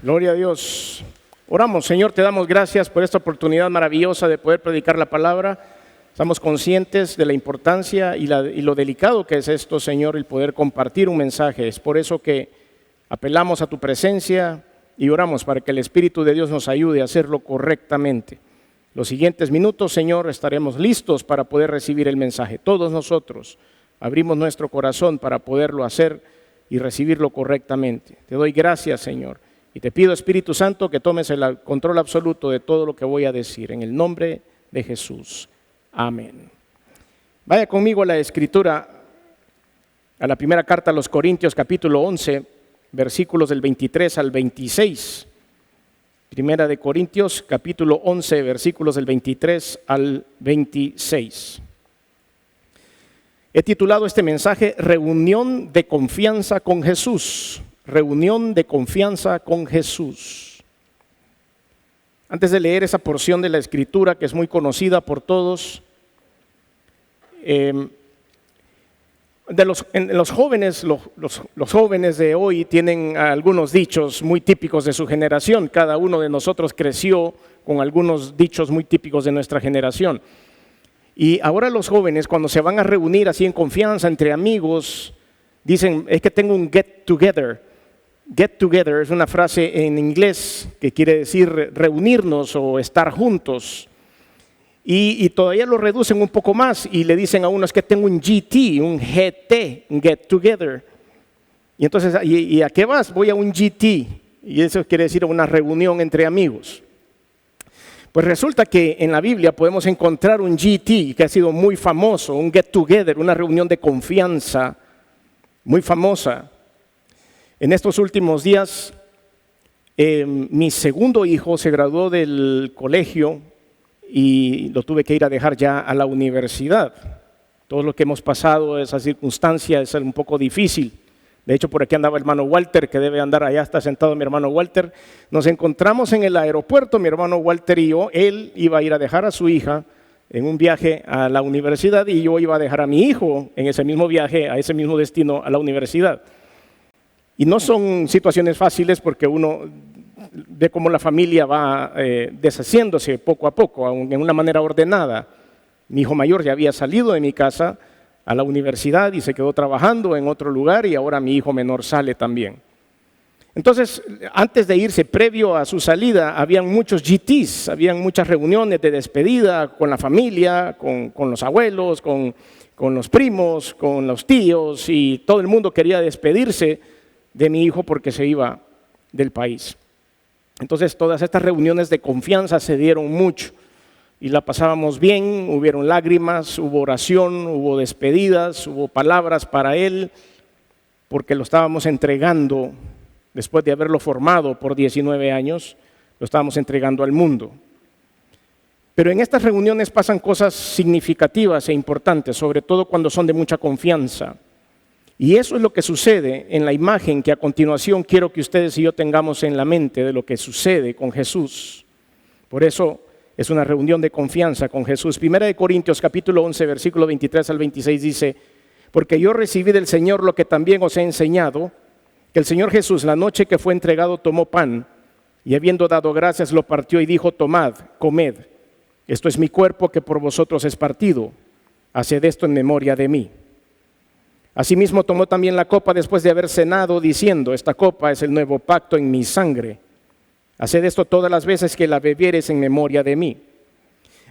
Gloria a Dios. Oramos, Señor, te damos gracias por esta oportunidad maravillosa de poder predicar la palabra. Estamos conscientes de la importancia y lo delicado que es esto, Señor, el poder compartir un mensaje. Es por eso que apelamos a tu presencia y oramos para que el Espíritu de Dios nos ayude a hacerlo correctamente. Los siguientes minutos, Señor, estaremos listos para poder recibir el mensaje. Todos nosotros abrimos nuestro corazón para poderlo hacer y recibirlo correctamente. Te doy gracias, Señor. Y te pido, Espíritu Santo, que tomes el control absoluto de todo lo que voy a decir. En el nombre de Jesús. Amén. Vaya conmigo a la Escritura, a la primera carta a los Corintios, capítulo 11, versículos del 23 al 26. Primera de Corintios, capítulo 11, versículos del 23 al 26. He titulado este mensaje, Reunión de confianza con Jesús. Reunión de confianza con Jesús. Antes de leer esa porción de la Escritura que es muy conocida por todos, los jóvenes de hoy tienen algunos dichos muy típicos de su generación. Cada uno de nosotros creció con algunos dichos muy típicos de nuestra generación. Y ahora los jóvenes, cuando se van a reunir así en confianza entre amigos, dicen, es que tengo un get together. Get together es una frase en inglés que quiere decir reunirnos o estar juntos. Y todavía lo reducen un poco más y le dicen a uno, es que tengo un GT, un GT, un get together. Y entonces, ¿y a qué vas? Voy a un GT. Y eso quiere decir una reunión entre amigos. Pues resulta que en la Biblia podemos encontrar un GT que ha sido muy famoso, un get together, una reunión de confianza muy famosa. En estos últimos días, mi segundo hijo se graduó del colegio y lo tuve que ir a dejar ya a la universidad. Todo lo que hemos pasado, esa circunstancia es un poco difícil. De hecho, por aquí andaba el hermano Walter, que debe andar allá, está sentado mi hermano Walter. Nos encontramos en el aeropuerto, mi hermano Walter y yo. Él iba a ir a dejar a su hija en un viaje a la universidad y yo iba a dejar a mi hijo en ese mismo viaje, a ese mismo destino, a la universidad. Y no son situaciones fáciles porque uno ve cómo la familia va deshaciéndose poco a poco, en una manera ordenada. Mi hijo mayor ya había salido de mi casa a la universidad y se quedó trabajando en otro lugar y ahora mi hijo menor sale también. Entonces, antes de irse, previo a su salida, habían muchos GTs, habían muchas reuniones de despedida con la familia, con los abuelos, con los primos, con los tíos y todo el mundo quería despedirse de mi hijo porque se iba del país. Entonces todas estas reuniones de confianza se dieron mucho y la pasábamos bien, hubieron lágrimas, hubo oración, hubo despedidas, hubo palabras para él, porque lo estábamos entregando, después de haberlo formado por 19 años, lo estábamos entregando al mundo. Pero en estas reuniones pasan cosas significativas e importantes, sobre todo cuando son de mucha confianza. Y eso es lo que sucede en la imagen que a continuación quiero que ustedes y yo tengamos en la mente de lo que sucede con Jesús. Por eso es una reunión de confianza con Jesús. Primera de Corintios capítulo 11, versículo 23 al 26 dice, porque yo recibí del Señor lo que también os he enseñado, que el Señor Jesús la noche que fue entregado tomó pan y habiendo dado gracias lo partió y dijo, tomad, comed, esto es mi cuerpo que por vosotros es partido, haced esto en memoria de mí. Asimismo tomó también la copa después de haber cenado, diciendo, esta copa es el nuevo pacto en mi sangre. Haced esto todas las veces que la bebiereis en memoria de mí.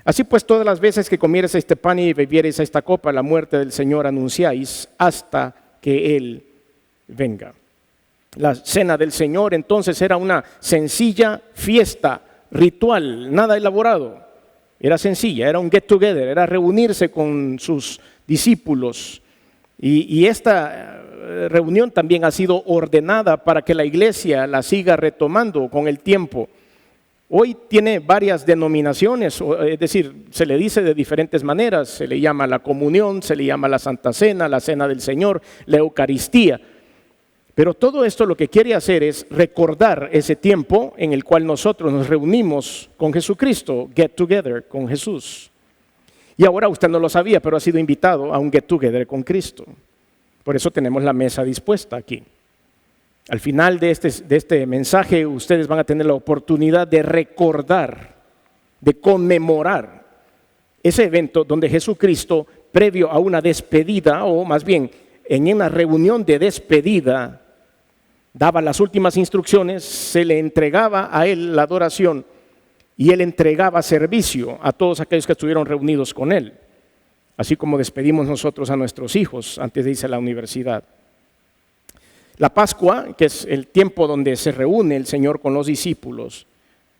Así pues, todas las veces que comiereis este pan y bebiereis esta copa, la muerte del Señor anunciáis hasta que Él venga. La cena del Señor entonces era una sencilla fiesta ritual, nada elaborado. Era sencilla, era un get together, era reunirse con sus discípulos. Y esta reunión también ha sido ordenada para que la iglesia la siga retomando con el tiempo. Hoy tiene varias denominaciones, es decir, se le dice de diferentes maneras, se le llama la comunión, se le llama la Santa Cena, la Cena del Señor, la Eucaristía. Pero todo esto lo que quiere hacer es recordar ese tiempo en el cual nosotros nos reunimos con Jesucristo, get together con Jesús. Y ahora usted no lo sabía, pero ha sido invitado a un get together con Cristo. Por eso tenemos la mesa dispuesta aquí. Al final de este mensaje ustedes van a tener la oportunidad de recordar, de conmemorar ese evento donde Jesucristo, previo a una despedida, o más bien en una reunión de despedida, daba las últimas instrucciones, se le entregaba a él la adoración y él entregaba servicio a todos aquellos que estuvieron reunidos con él, así como despedimos nosotros a nuestros hijos antes de irse a la universidad. La Pascua, que es el tiempo donde se reúne el Señor con los discípulos,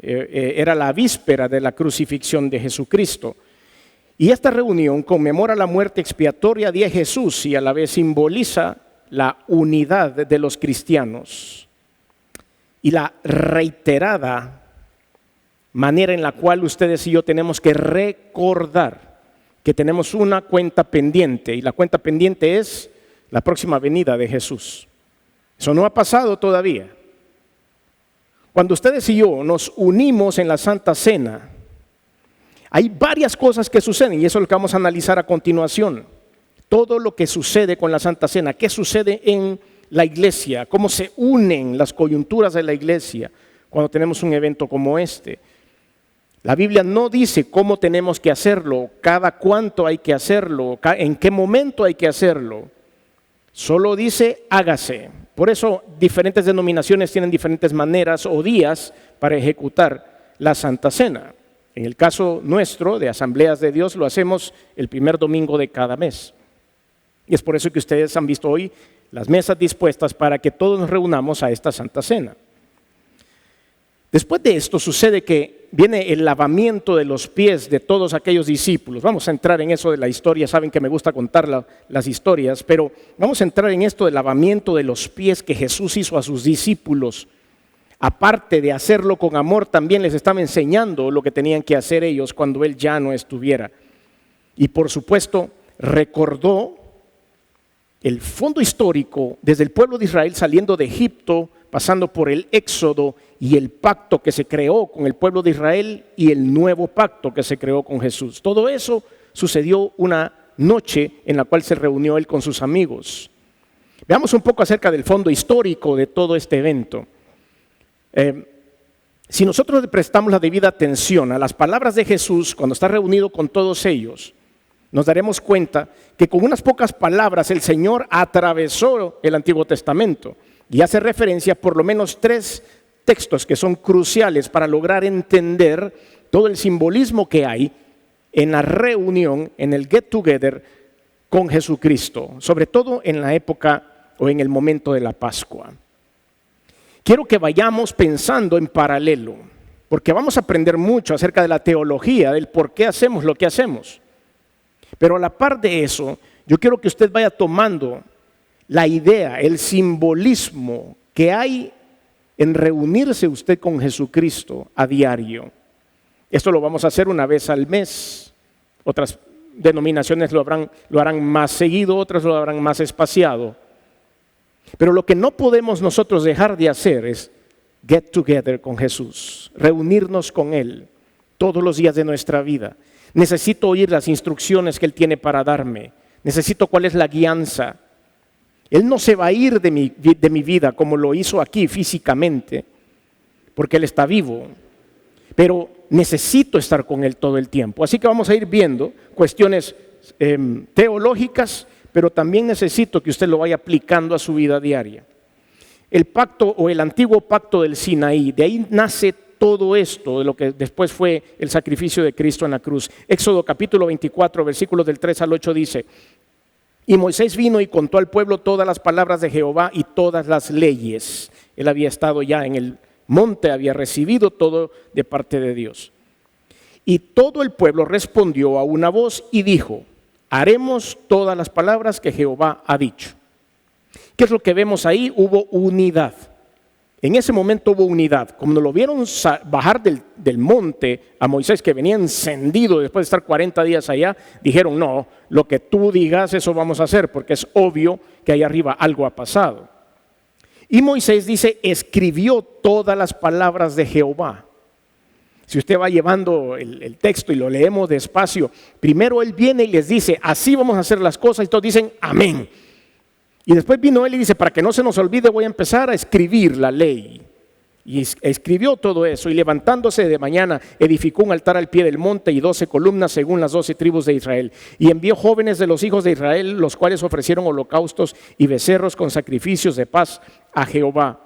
era la víspera de la crucifixión de Jesucristo. Y esta reunión conmemora la muerte expiatoria de Jesús y a la vez simboliza la unidad de los cristianos y la reiterada manera en la cual ustedes y yo tenemos que recordar que tenemos una cuenta pendiente, y la cuenta pendiente es la próxima venida de Jesús. Eso no ha pasado todavía. Cuando ustedes y yo nos unimos en la Santa Cena, hay varias cosas que suceden y eso es lo que vamos a analizar a continuación. Todo lo que sucede con la Santa Cena, qué sucede en la iglesia, cómo se unen las coyunturas de la iglesia cuando tenemos un evento como este. La Biblia no dice cómo tenemos que hacerlo, cada cuánto hay que hacerlo, en qué momento hay que hacerlo. Solo dice hágase. Por eso diferentes denominaciones tienen diferentes maneras o días para ejecutar la Santa Cena. En el caso nuestro, de Asambleas de Dios, lo hacemos el primer domingo de cada mes. Y es por eso que ustedes han visto hoy las mesas dispuestas para que todos nos reunamos a esta Santa Cena. Después de esto sucede que viene el lavamiento de los pies de todos aquellos discípulos. Vamos a entrar en eso de la historia, saben que me gusta contar las historias, pero vamos a entrar en esto del lavamiento de los pies que Jesús hizo a sus discípulos. Aparte de hacerlo con amor, también les estaba enseñando lo que tenían que hacer ellos cuando Él ya no estuviera. Y por supuesto, recordó el fondo histórico desde el pueblo de Israel saliendo de Egipto, pasando por el Éxodo y el pacto que se creó con el pueblo de Israel y el nuevo pacto que se creó con Jesús. Todo eso sucedió una noche en la cual se reunió Él con sus amigos. Veamos un poco acerca del fondo histórico de todo este evento. Si nosotros le prestamos la debida atención a las palabras de Jesús cuando está reunido con todos ellos, nos daremos cuenta que con unas pocas palabras el Señor atravesó el Antiguo Testamento y hace referencia a por lo menos 3 textos que son cruciales para lograr entender todo el simbolismo que hay en la reunión, en el get together con Jesucristo, sobre todo en la época o en el momento de la Pascua. Quiero que vayamos pensando en paralelo, porque vamos a aprender mucho acerca de la teología, del por qué hacemos lo que hacemos. Pero a la par de eso, yo quiero que usted vaya tomando la idea, el simbolismo que hay en reunirse usted con Jesucristo a diario. Esto lo vamos a hacer una vez al mes. Otras denominaciones lo harán más seguido, otras lo harán más espaciado. Pero lo que no podemos nosotros dejar de hacer es get together con Jesús, reunirnos con Él todos los días de nuestra vida. Necesito oír las instrucciones que Él tiene para darme. Necesito cuál es la guianza. Él no se va a ir de mi vida como lo hizo aquí físicamente, porque Él está vivo. Pero necesito estar con Él todo el tiempo. Así que vamos a ir viendo cuestiones teológicas, pero también necesito que usted lo vaya aplicando a su vida diaria. El pacto o el antiguo pacto del Sinaí, de ahí nace todo esto de lo que después fue el sacrificio de Cristo en la cruz. Éxodo capítulo 24, versículos del 3 al 8 dice: y Moisés vino y contó al pueblo todas las palabras de Jehová y todas las leyes. Él había estado ya en el monte, había recibido todo de parte de Dios. Y todo el pueblo respondió a una voz y dijo: haremos todas las palabras que Jehová ha dicho. ¿Qué es lo que vemos ahí? Hubo unidad. En ese momento hubo unidad. Como lo vieron bajar del monte a Moisés, que venía encendido después de estar 40 días allá, dijeron: no, lo que tú digas, eso vamos a hacer, porque es obvio que ahí arriba algo ha pasado. Y Moisés dice, escribió todas las palabras de Jehová. Si usted va llevando el texto y lo leemos despacio, primero él viene y les dice: así vamos a hacer las cosas, y todos dicen amén. Y después vino él y dice, para que no se nos olvide, voy a empezar a escribir la ley. Y escribió todo eso, y levantándose de mañana, edificó un altar al pie del monte y 12 columnas según las 12 tribus de Israel. Y envió jóvenes de los hijos de Israel, los cuales ofrecieron holocaustos y becerros con sacrificios de paz a Jehová.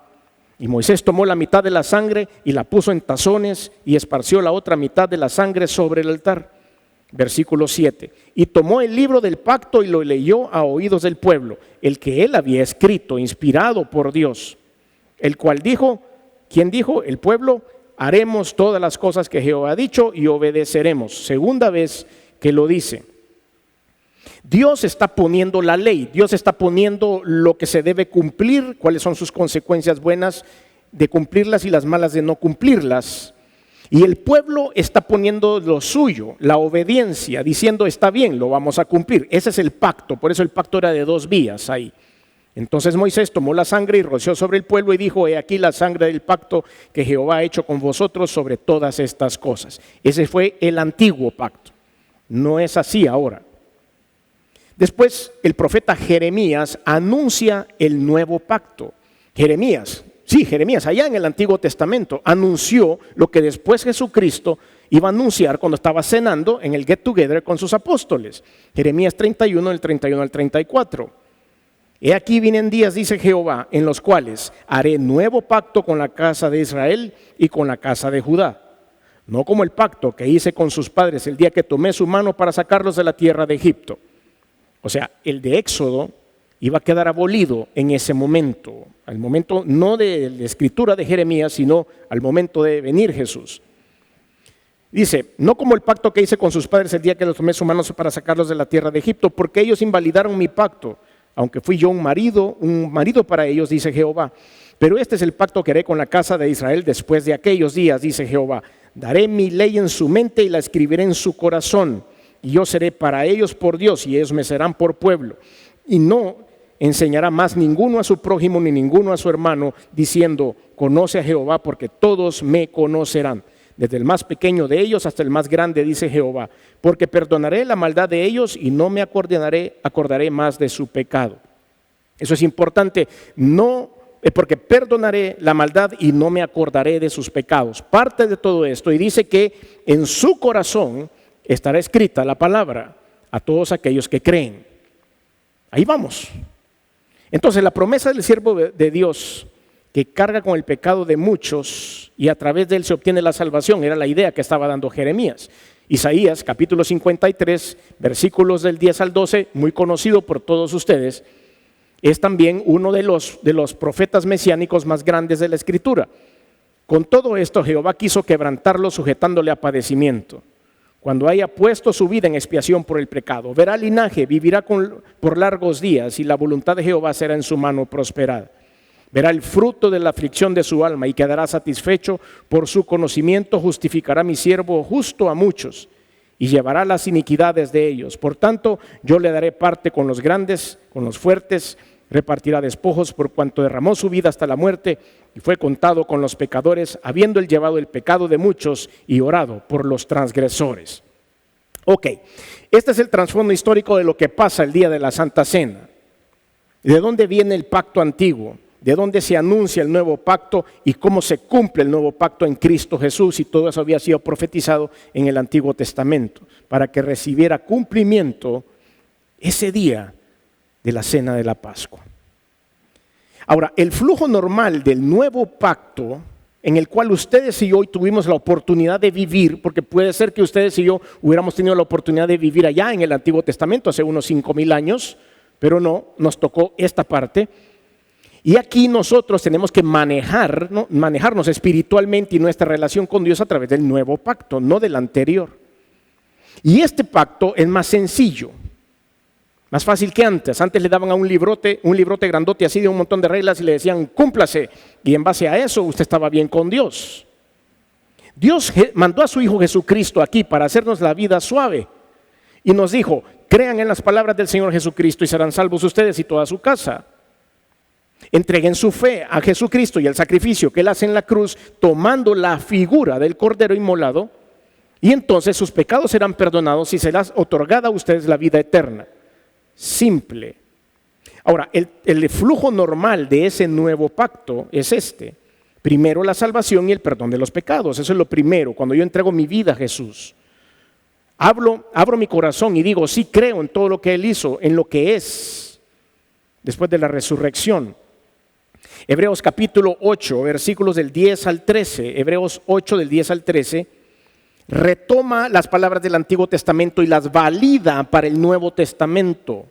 Y Moisés tomó la mitad de la sangre y la puso en tazones y esparció la otra mitad de la sangre sobre el altar. Versículo 7. Y tomó el libro del pacto y lo leyó a oídos del pueblo, el que él había escrito, inspirado por Dios, el cual dijo, ¿quién dijo? El pueblo, haremos todas las cosas que Jehová ha dicho y obedeceremos. Segunda vez que lo dice. Dios está poniendo la ley, Dios está poniendo lo que se debe cumplir, cuáles son sus consecuencias buenas de cumplirlas y las malas de no cumplirlas. Y el pueblo está poniendo lo suyo, la obediencia, diciendo está bien, lo vamos a cumplir. Ese es el pacto, por eso el pacto era de 2 vías ahí. Entonces Moisés tomó la sangre y roció sobre el pueblo y dijo, he aquí la sangre del pacto que Jehová ha hecho con vosotros sobre todas estas cosas. Ese fue el antiguo pacto, no es así ahora. Después el profeta Jeremías anuncia el nuevo pacto. Jeremías, allá en el Antiguo Testamento, anunció lo que después Jesucristo iba a anunciar cuando estaba cenando en el get together con sus apóstoles. Jeremías 31, del 31 al 34. He aquí vienen días, dice Jehová, en los cuales haré nuevo pacto con la casa de Israel y con la casa de Judá. No como el pacto que hice con sus padres el día que tomé su mano para sacarlos de la tierra de Egipto. O sea, el de Éxodo iba a quedar abolido en ese momento, al momento no de la escritura de Jeremías, sino al momento de venir Jesús. Dice, no como el pacto que hice con sus padres el día que los tomé su mano para sacarlos de la tierra de Egipto, porque ellos invalidaron mi pacto, aunque fui yo un marido para ellos, dice Jehová. Pero este es el pacto que haré con la casa de Israel después de aquellos días, dice Jehová. Daré mi ley en su mente y la escribiré en su corazón. Y yo seré para ellos por Dios y ellos me serán por pueblo. Y no enseñará más ninguno a su prójimo ni ninguno a su hermano, diciendo, conoce a Jehová, porque todos me conocerán. Desde el más pequeño de ellos hasta el más grande, dice Jehová. Porque perdonaré la maldad de ellos y no me acordaré más de su pecado. Eso es importante, porque perdonaré la maldad y no me acordaré de sus pecados. Parte de todo esto, y dice que en su corazón estará escrita la palabra a todos aquellos que creen. Ahí vamos. Entonces la promesa del siervo de Dios que carga con el pecado de muchos y a través de él se obtiene la salvación, era la idea que estaba dando Jeremías. Isaías capítulo 53, versículos del 10 al 12, muy conocido por todos ustedes, es también uno de los profetas mesiánicos más grandes de la Escritura. Con todo esto Jehová quiso quebrantarlo sujetándole a padecimiento. Cuando haya puesto su vida en expiación por el pecado, verá linaje, vivirá por largos días y la voluntad de Jehová será en su mano prosperada. Verá el fruto de la aflicción de su alma y quedará satisfecho. Por su conocimiento justificará mi siervo justo a muchos y llevará las iniquidades de ellos. Por tanto, yo le daré parte con los grandes, con los fuertes, repartirá despojos por cuanto derramó su vida hasta la muerte y fue contado con los pecadores, habiendo él llevado el pecado de muchos y orado por los transgresores. Ok, este es el trasfondo histórico de lo que pasa el día de la Santa Cena. ¿De dónde viene el pacto antiguo? ¿De dónde se anuncia el nuevo pacto y cómo se cumple el nuevo pacto en Cristo Jesús? Y todo eso había sido profetizado en el Antiguo Testamento para que recibiera cumplimiento ese día de la cena de la Pascua. Ahora, el flujo normal del nuevo pacto en el cual ustedes y yo hoy tuvimos la oportunidad de vivir, porque puede ser que ustedes y yo hubiéramos tenido la oportunidad de vivir allá en el Antiguo Testamento hace unos 5,000 años, pero no, nos tocó esta parte. Y aquí nosotros tenemos que manejarnos espiritualmente y nuestra relación con Dios a través del nuevo pacto, no del anterior. Y este pacto es más sencillo, más fácil que antes. Antes le daban a un librote grandote así de un montón de reglas y le decían, cúmplase. Y en base a eso usted estaba bien con Dios. Dios mandó a su Hijo Jesucristo aquí para hacernos la vida suave. Y nos dijo, crean en las palabras del Señor Jesucristo y serán salvos ustedes y toda su casa. Entreguen su fe a Jesucristo y el sacrificio que Él hace en la cruz, tomando la figura del Cordero inmolado, y entonces sus pecados serán perdonados y será otorgada a ustedes la vida eterna. Simple. Ahora, el flujo normal de ese nuevo pacto es este. Primero la salvación y el perdón de los pecados. Eso es lo primero, cuando yo entrego mi vida a Jesús. Abro mi corazón y digo, sí creo en todo lo que Él hizo, en lo que es, después de la resurrección. Hebreos capítulo 8, versículos del 10 al 13, Hebreos 8 del 10 al 13, retoma las palabras del Antiguo Testamento y las valida para el Nuevo Testamento.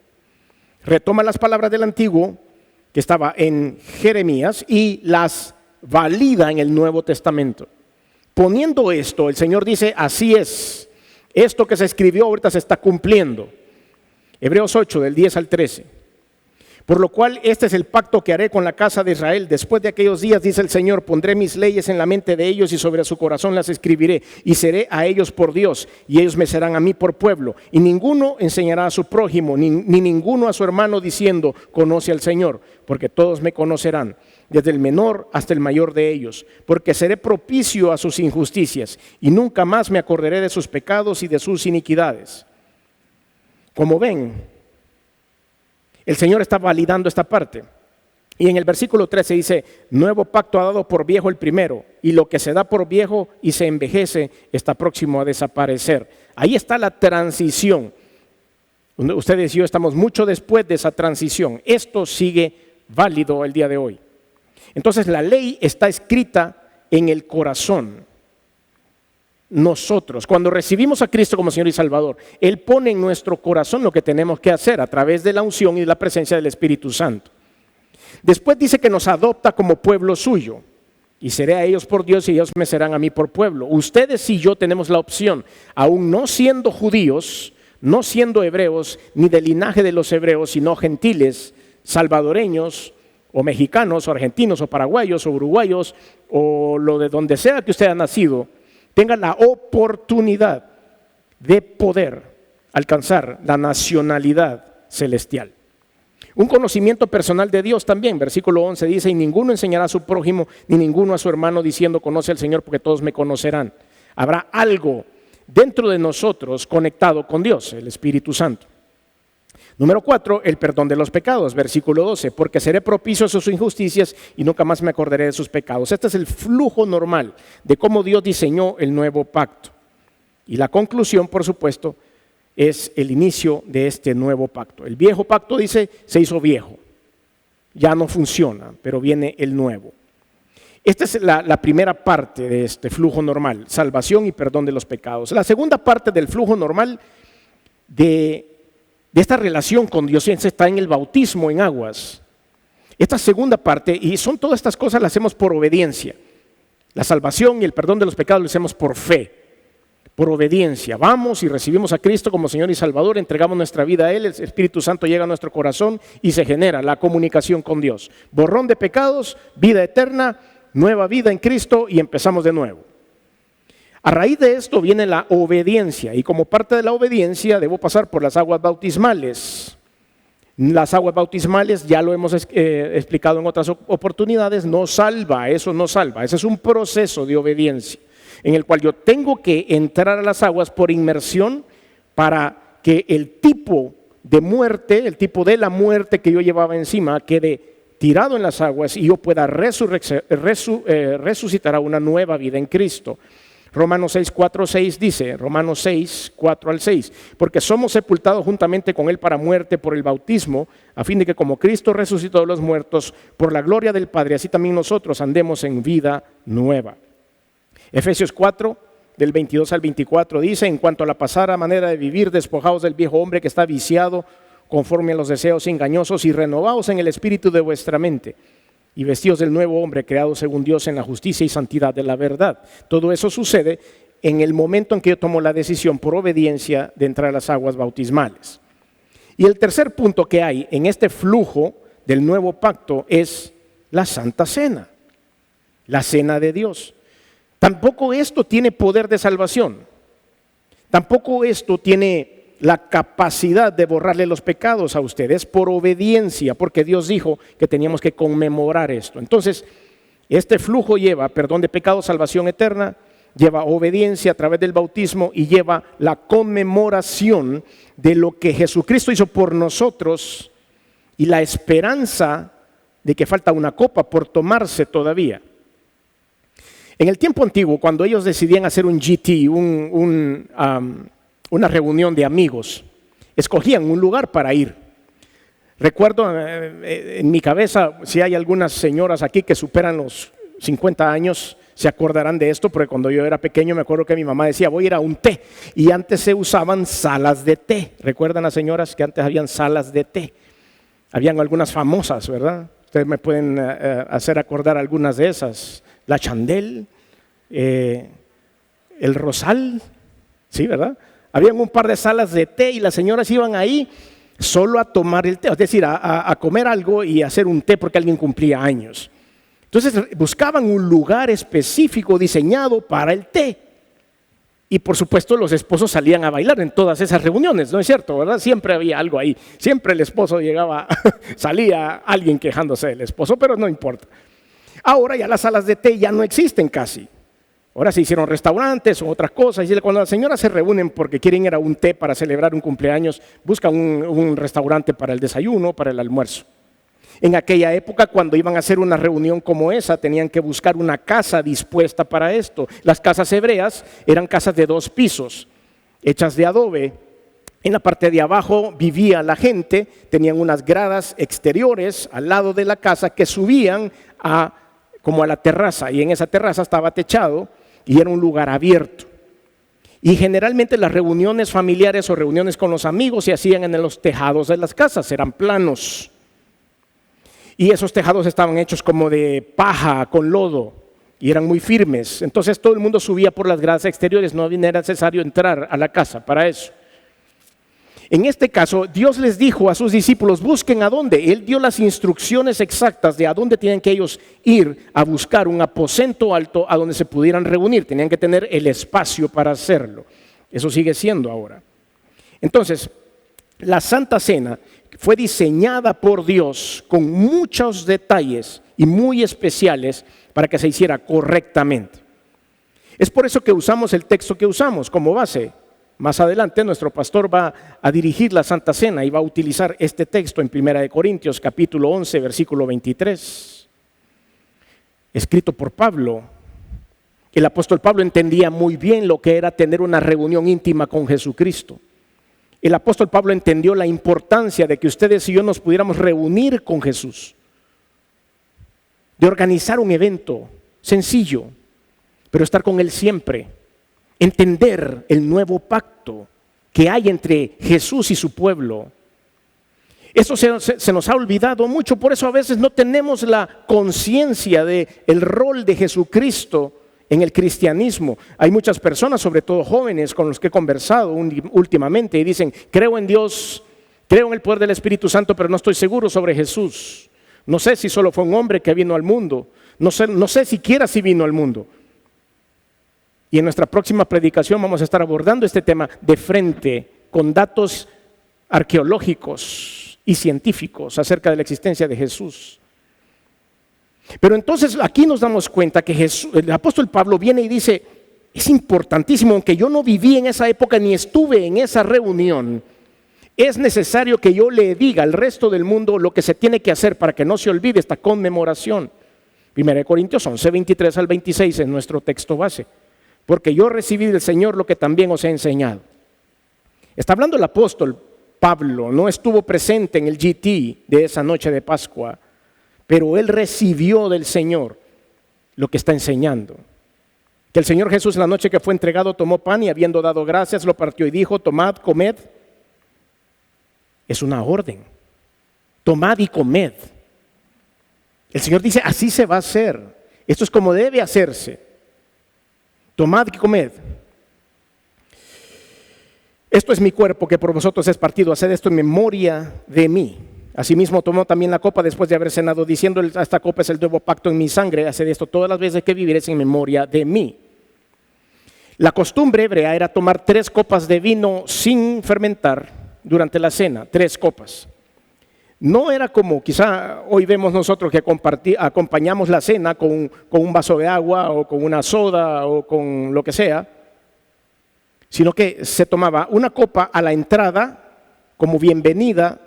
Retoma las palabras del Antiguo, que estaba en Jeremías, y las valida en el Nuevo Testamento. Poniendo esto, el Señor dice, así es. Esto que se escribió ahorita se está cumpliendo. Hebreos 8, del 10 al 13. Por lo cual este es el pacto que haré con la casa de Israel. Después de aquellos días, dice el Señor, pondré mis leyes en la mente de ellos y sobre su corazón las escribiré. Y seré a ellos por Dios y ellos me serán a mí por pueblo. Y ninguno enseñará a su prójimo, ni ninguno a su hermano diciendo, conoce al Señor, porque todos me conocerán, desde el menor hasta el mayor de ellos, porque seré propicio a sus injusticias y nunca más me acordaré de sus pecados y de sus iniquidades. Como ven, el Señor está validando esta parte. Y en el versículo 13 dice, nuevo pacto ha dado por viejo el primero, y lo que se da por viejo y se envejece está próximo a desaparecer. Ahí está la transición. Ustedes y yo estamos mucho después de esa transición. Esto sigue válido el día de hoy. Entonces la ley está escrita en el corazón. Nosotros, cuando recibimos a Cristo como Señor y Salvador, Él pone en nuestro corazón lo que tenemos que hacer a través de la unción y de la presencia del Espíritu Santo. Después dice que nos adopta como pueblo suyo. Y seré a ellos por Dios y ellos me serán a mí por pueblo. Ustedes y yo tenemos la opción, aún no siendo judíos, no siendo hebreos, ni del linaje de los hebreos, sino gentiles, salvadoreños, o mexicanos, o argentinos, o paraguayos, o uruguayos, o lo de donde sea que usted ha nacido, tenga la oportunidad de poder alcanzar la nacionalidad celestial. Un conocimiento personal de Dios también, versículo 11 dice, y ninguno enseñará a su prójimo, ni ninguno a su hermano diciendo, conoce al Señor, porque todos me conocerán. Habrá algo dentro de nosotros conectado con Dios, el Espíritu Santo. Número 4, el perdón de los pecados, versículo 12, porque seré propicio a sus injusticias y nunca más me acordaré de sus pecados. Este es el flujo normal de cómo Dios diseñó el nuevo pacto. Y la conclusión, por supuesto, es el inicio de este nuevo pacto. El viejo pacto, dice, se hizo viejo, ya no funciona, pero viene el nuevo. Esta es la primera parte de este flujo normal, salvación y perdón de los pecados. La segunda parte del flujo normal de esta relación con Dios está en el bautismo en aguas. Esta segunda parte, y son todas estas cosas las hacemos por obediencia. La salvación y el perdón de los pecados lo hacemos por fe, por obediencia. Vamos y recibimos a Cristo como Señor y Salvador, entregamos nuestra vida a Él, el Espíritu Santo llega a nuestro corazón y se genera la comunicación con Dios. Borrón de pecados, vida eterna, nueva vida en Cristo y empezamos de nuevo. A raíz de esto viene la obediencia y como parte de la obediencia debo pasar por las aguas bautismales. Las aguas bautismales, ya lo hemos explicado en otras oportunidades, no salva, eso no salva. Ese es un proceso de obediencia en el cual yo tengo que entrar a las aguas por inmersión para que el tipo de muerte, el tipo de la muerte que yo llevaba encima quede tirado en las aguas y yo pueda resucitar a una nueva vida en Cristo. Romanos 6, 4, 6 dice, Romanos 6, 4 al 6, porque somos sepultados juntamente con Él para muerte por el bautismo, a fin de que como Cristo resucitó de los muertos, por la gloria del Padre, así también nosotros andemos en vida nueva. Efesios 4, del 22 al 24 dice, en cuanto a la pasada manera de vivir, despojados del viejo hombre que está viciado conforme a los deseos engañosos y renovados en el espíritu de vuestra mente, y vestidos del nuevo hombre creado según Dios en la justicia y santidad de la verdad. Todo eso sucede en el momento en que yo tomo la decisión por obediencia de entrar a las aguas bautismales. Y el tercer punto que hay en este flujo del nuevo pacto es la Santa Cena, la Cena de Dios. Tampoco esto tiene poder de salvación, tampoco esto tiene la capacidad de borrarle los pecados a ustedes por obediencia, porque Dios dijo que teníamos que conmemorar esto. Entonces, este flujo lleva perdón de pecados, salvación eterna, lleva obediencia a través del bautismo y lleva la conmemoración de lo que Jesucristo hizo por nosotros y la esperanza de que falta una copa por tomarse todavía. En el tiempo antiguo, cuando ellos decidían hacer un GT, una reunión de amigos, escogían un lugar para ir. Recuerdo en mi cabeza, si hay algunas señoras aquí que superan los 50 años, se acordarán de esto, porque cuando yo era pequeño me acuerdo que mi mamá decía, voy a ir a un té, y antes se usaban salas de té. ¿Recuerdan las señoras que antes habían salas de té? Habían algunas famosas, ¿verdad? Ustedes me pueden hacer acordar algunas de esas. La Chandel, el Rosal, ¿sí, verdad? Habían un par de salas de té y las señoras iban ahí solo a tomar el té, es decir, a comer algo y hacer un té porque alguien cumplía años. Entonces buscaban un lugar específico diseñado para el té. Y por supuesto los esposos salían a bailar en todas esas reuniones, ¿no es cierto? ¿Verdad? Siempre había algo ahí. Siempre el esposo llegaba, salía alguien quejándose del esposo, pero no importa. Ahora ya las salas de té ya no existen casi. Ahora se hicieron restaurantes o otras cosas. Y cuando las señoras se reúnen porque quieren ir a un té para celebrar un cumpleaños, buscan un restaurante para el desayuno, para el almuerzo. En aquella época, cuando iban a hacer una reunión como esa, tenían que buscar una casa dispuesta para esto. Las casas hebreas eran casas de 2 pisos, hechas de adobe. En la parte de abajo vivía la gente, tenían unas gradas exteriores al lado de la casa que subían como a la terraza, y en esa terraza estaba techado y era un lugar abierto. Y generalmente las reuniones familiares o reuniones con los amigos se hacían en los tejados de las casas, eran planos. Y esos tejados estaban hechos como de paja con lodo y eran muy firmes. Entonces todo el mundo subía por las gradas exteriores, no era necesario entrar a la casa para eso. En este caso, Dios les dijo a sus discípulos, busquen a dónde. Él dio las instrucciones exactas de a dónde tenían que ellos ir a buscar un aposento alto a donde se pudieran reunir. Tenían que tener el espacio para hacerlo. Eso sigue siendo ahora. Entonces, la Santa Cena fue diseñada por Dios con muchos detalles y muy especiales para que se hiciera correctamente. Es por eso que usamos el texto que usamos como base. Más adelante nuestro pastor va a dirigir la Santa Cena y va a utilizar este texto en 1 Corintios capítulo 11, versículo 23, escrito por Pablo. El apóstol Pablo entendía muy bien lo que era tener una reunión íntima con Jesucristo. El apóstol Pablo entendió la importancia de que ustedes y yo nos pudiéramos reunir con Jesús, de organizar un evento sencillo, pero estar con Él siempre. Entender el nuevo pacto que hay entre Jesús y su pueblo. Eso se nos ha olvidado mucho, por eso a veces no tenemos la conciencia del rol de Jesucristo en el cristianismo. Hay muchas personas, sobre todo jóvenes con los que he conversado últimamente, y dicen, creo en Dios, creo en el poder del Espíritu Santo, pero no estoy seguro sobre Jesús. No sé si solo fue un hombre que vino al mundo, no sé siquiera si vino al mundo. Y en nuestra próxima predicación vamos a estar abordando este tema de frente, con datos arqueológicos y científicos acerca de la existencia de Jesús. Pero entonces aquí nos damos cuenta que el apóstol Pablo viene y dice, es importantísimo, aunque yo no viví en esa época ni estuve en esa reunión, es necesario que yo le diga al resto del mundo lo que se tiene que hacer para que no se olvide esta conmemoración. 1 Corintios 11, 23 al 26 es nuestro texto base. Porque yo recibí del Señor lo que también os he enseñado. Está hablando el apóstol Pablo, no estuvo presente en el GT de esa noche de Pascua, pero él recibió del Señor lo que está enseñando. Que el Señor Jesús, la noche que fue entregado, tomó pan y habiendo dado gracias, lo partió y dijo, tomad, comed. Es una orden. Tomad y comed. El Señor dice, así se va a hacer. Esto es como debe hacerse. Tomad y comed. Esto es mi cuerpo que por vosotros es partido. Haced esto en memoria de mí. Asimismo tomó también la copa después de haber cenado, diciendo, esta copa es el nuevo pacto en mi sangre. Haced esto todas las veces que viviréis en memoria de mí. La costumbre hebrea era tomar 3 copas de vino sin fermentar durante la cena. 3 copas. No era como quizá hoy vemos nosotros que acompañamos la cena con un vaso de agua o con una soda o con lo que sea, sino que se tomaba una copa a la entrada como bienvenida,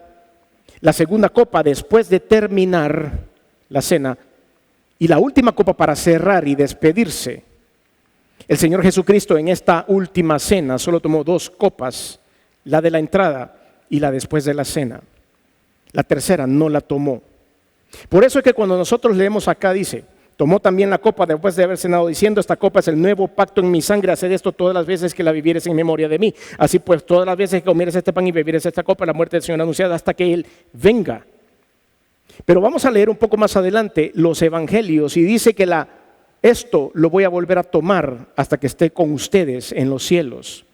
la segunda copa después de terminar la cena y la última copa para cerrar y despedirse. El Señor Jesucristo en esta última cena solo tomó 2 copas, la de la entrada y la después de la cena. La tercera no la tomó. Por eso es que cuando nosotros leemos acá dice, tomó también la copa después de haber cenado diciendo, esta copa es el nuevo pacto en mi sangre, haced esto todas las veces que la vivieres en memoria de mí. Así pues, todas las veces que comieres este pan y bebieres esta copa, la muerte del Señor anunciada hasta que Él venga. Pero vamos a leer un poco más adelante los evangelios y dice que esto lo voy a volver a tomar hasta que esté con ustedes en los cielos.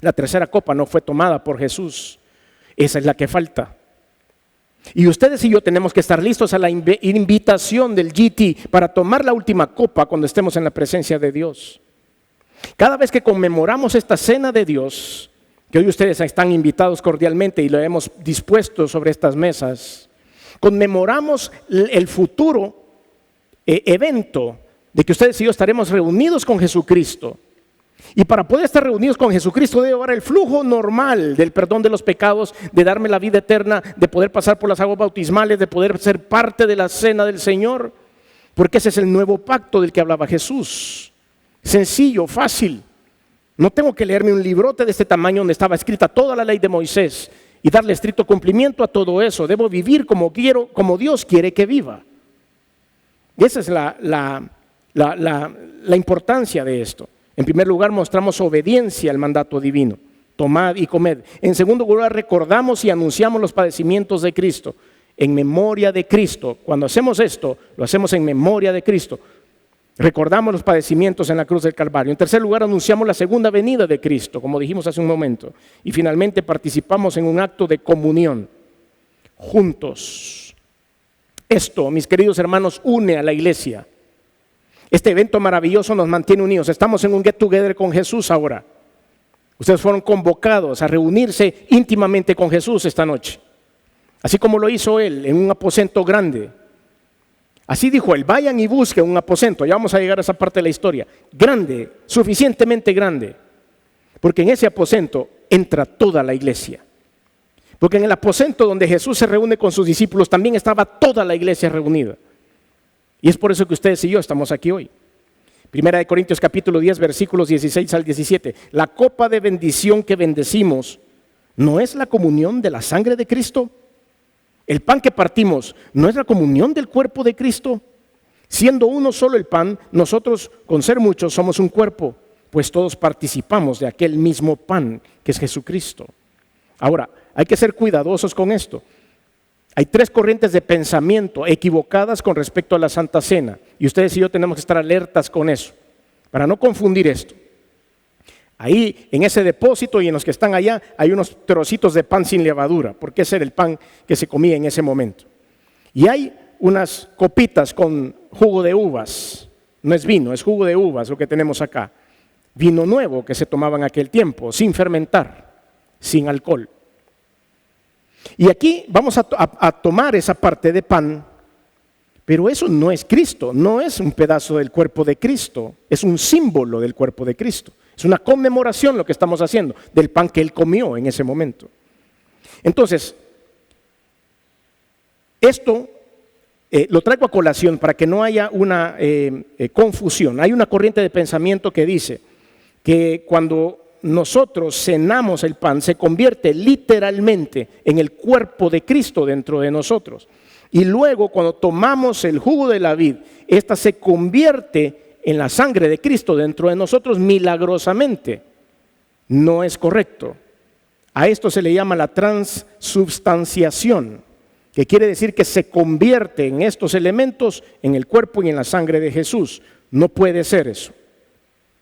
La tercera copa no fue tomada por Jesús, esa es la que falta. Y ustedes y yo tenemos que estar listos a la invitación del GT para tomar la última copa cuando estemos en la presencia de Dios. Cada vez que conmemoramos esta cena de Dios, que hoy ustedes están invitados cordialmente y lo hemos dispuesto sobre estas mesas, conmemoramos el futuro evento de que ustedes y yo estaremos reunidos con Jesucristo. Y para poder estar reunidos con Jesucristo debe haber el flujo normal del perdón de los pecados, de darme la vida eterna, de poder pasar por las aguas bautismales, de poder ser parte de la cena del Señor, porque ese es el nuevo pacto del que hablaba Jesús. Sencillo, fácil. No tengo que leerme un librote de este tamaño donde estaba escrita toda la ley de Moisés y darle estricto cumplimiento a todo eso. Debo vivir como Dios quiere que viva. Y esa es la importancia de esto. En primer lugar, mostramos obediencia al mandato divino. Tomad y comed. En segundo lugar, recordamos y anunciamos los padecimientos de Cristo en memoria de Cristo. Cuando hacemos esto, lo hacemos en memoria de Cristo. Recordamos los padecimientos en la cruz del Calvario. En tercer lugar, anunciamos la segunda venida de Cristo, como dijimos hace un momento. Y finalmente, participamos en un acto de comunión, juntos. Esto, mis queridos hermanos, une a la iglesia. Este evento maravilloso nos mantiene unidos. Estamos en un get together con Jesús ahora. Ustedes fueron convocados a reunirse íntimamente con Jesús esta noche. Así como lo hizo Él en un aposento grande. Así dijo Él, vayan y busquen un aposento. Ya vamos a llegar a esa parte de la historia. Grande, suficientemente grande. Porque en ese aposento entra toda la iglesia. Porque en el aposento donde Jesús se reúne con sus discípulos también estaba toda la iglesia reunida. Y es por eso que ustedes y yo estamos aquí hoy. Primera de Corintios capítulo 10, versículos 16 al 17. La copa de bendición que bendecimos, ¿no es la comunión de la sangre de Cristo? El pan que partimos, ¿no es la comunión del cuerpo de Cristo? Siendo uno solo el pan, nosotros, con ser muchos, somos un cuerpo, pues todos participamos de aquel mismo pan que es Jesucristo. Ahora, hay que ser cuidadosos con esto. Hay 3 corrientes de pensamiento equivocadas con respecto a la Santa Cena. Y ustedes y yo tenemos que estar alertas con eso, para no confundir esto. Ahí, en ese depósito y en los que están allá, hay unos trocitos de pan sin levadura, porque ese era el pan que se comía en ese momento. Y hay unas copitas con jugo de uvas. No es vino, es jugo de uvas lo que tenemos acá. Vino nuevo que se tomaba en aquel tiempo, sin fermentar, sin alcohol. Y aquí vamos a tomar esa parte de pan, pero eso no es Cristo, no es un pedazo del cuerpo de Cristo, es un símbolo del cuerpo de Cristo. Es una conmemoración lo que estamos haciendo del pan que Él comió en ese momento. Entonces, esto lo traigo a colación para que no haya una confusión. Hay una corriente de pensamiento que dice que cuando nosotros cenamos el pan, se convierte literalmente en el cuerpo de Cristo dentro de nosotros. Y luego cuando tomamos el jugo de la vid, esta se convierte en la sangre de Cristo dentro de nosotros milagrosamente. No es correcto. A esto se le llama la transubstanciación, que quiere decir que se convierte en estos elementos en el cuerpo y en la sangre de Jesús. No puede ser eso.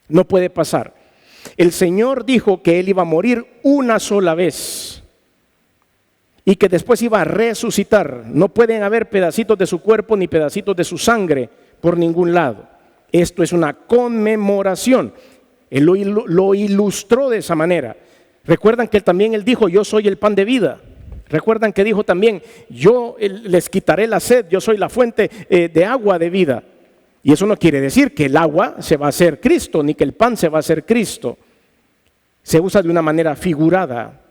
No puede pasar. El Señor dijo que Él iba a morir una sola vez y que después iba a resucitar. No pueden haber pedacitos de su cuerpo ni pedacitos de su sangre por ningún lado. Esto es una conmemoración. Él lo ilustró de esa manera. Recuerdan que Él dijo, yo soy el pan de vida. Recuerdan que dijo también, yo les quitaré la sed, yo soy la fuente de agua de vida. Y eso no quiere decir que el agua se va a hacer Cristo, ni que el pan se va a hacer Cristo. Se usa de una manera figurada.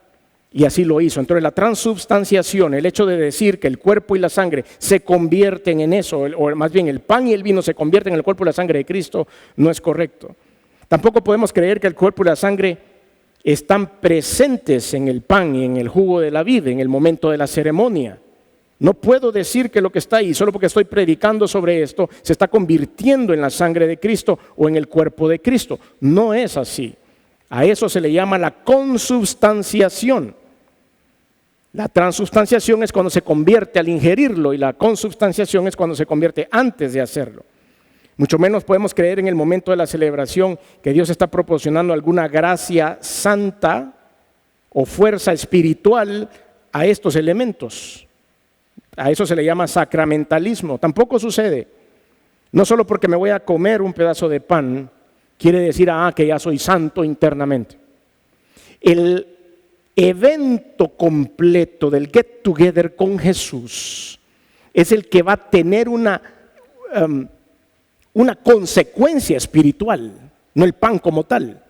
Y así lo hizo. Entonces la transubstanciación, el hecho de decir que el cuerpo y la sangre se convierten en eso, o más bien el pan y el vino se convierten en el cuerpo y la sangre de Cristo, no es correcto. Tampoco podemos creer que el cuerpo y la sangre están presentes en el pan y en el jugo de la vid en el momento de la ceremonia. No puedo decir que lo que está ahí, solo porque estoy predicando sobre esto, se está convirtiendo en la sangre de Cristo o en el cuerpo de Cristo. No es así. A eso se le llama la consubstanciación. La transubstanciación es cuando se convierte al ingerirlo y la consubstanciación es cuando se convierte antes de hacerlo. Mucho menos podemos creer en el momento de la celebración que Dios está proporcionando alguna gracia santa o fuerza espiritual a estos elementos. A eso se le llama sacramentalismo. Tampoco sucede. No solo porque me voy a comer un pedazo de pan, quiere decir que ya soy santo internamente. El evento completo del get together con Jesús es el que va a tener una consecuencia espiritual, no el pan como tal.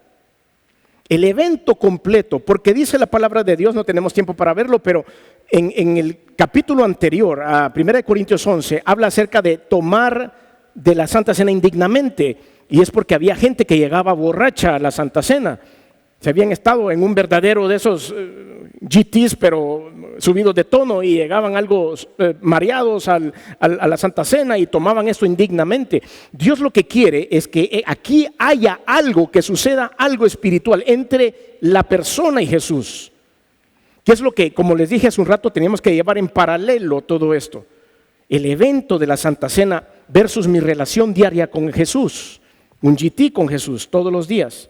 El evento completo, porque dice la palabra de Dios, no tenemos tiempo para verlo, pero en el capítulo anterior, a 1 Corintios 11, habla acerca de tomar de la Santa Cena indignamente, y es porque había gente que llegaba borracha a la Santa Cena. Se habían estado en un verdadero de esos GTs, pero subidos de tono, y llegaban algo mareados a la Santa Cena y tomaban esto indignamente. Dios lo que quiere es que aquí haya algo, que suceda algo espiritual entre la persona y Jesús. Que es lo que, como les dije hace un rato, teníamos que llevar en paralelo todo esto. El evento de la Santa Cena versus mi relación diaria con Jesús. Un GT con Jesús todos los días.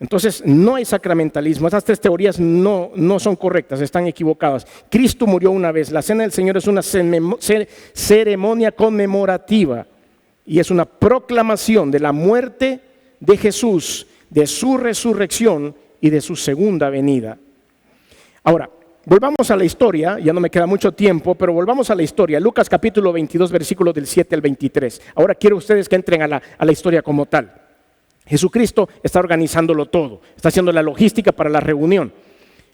Entonces no hay sacramentalismo. Estas tres teorías no son correctas, están equivocadas. Cristo murió una vez. La cena del Señor es una ceremonia conmemorativa y es una proclamación de la muerte de Jesús, de su resurrección y de su segunda venida. Ahora, volvamos a la historia. Ya no me queda mucho tiempo, pero volvamos a la historia. Lucas capítulo 22, versículos del 7 al 23. Ahora quiero ustedes que entren a la historia como tal. Jesucristo está organizándolo todo, está haciendo la logística para la reunión.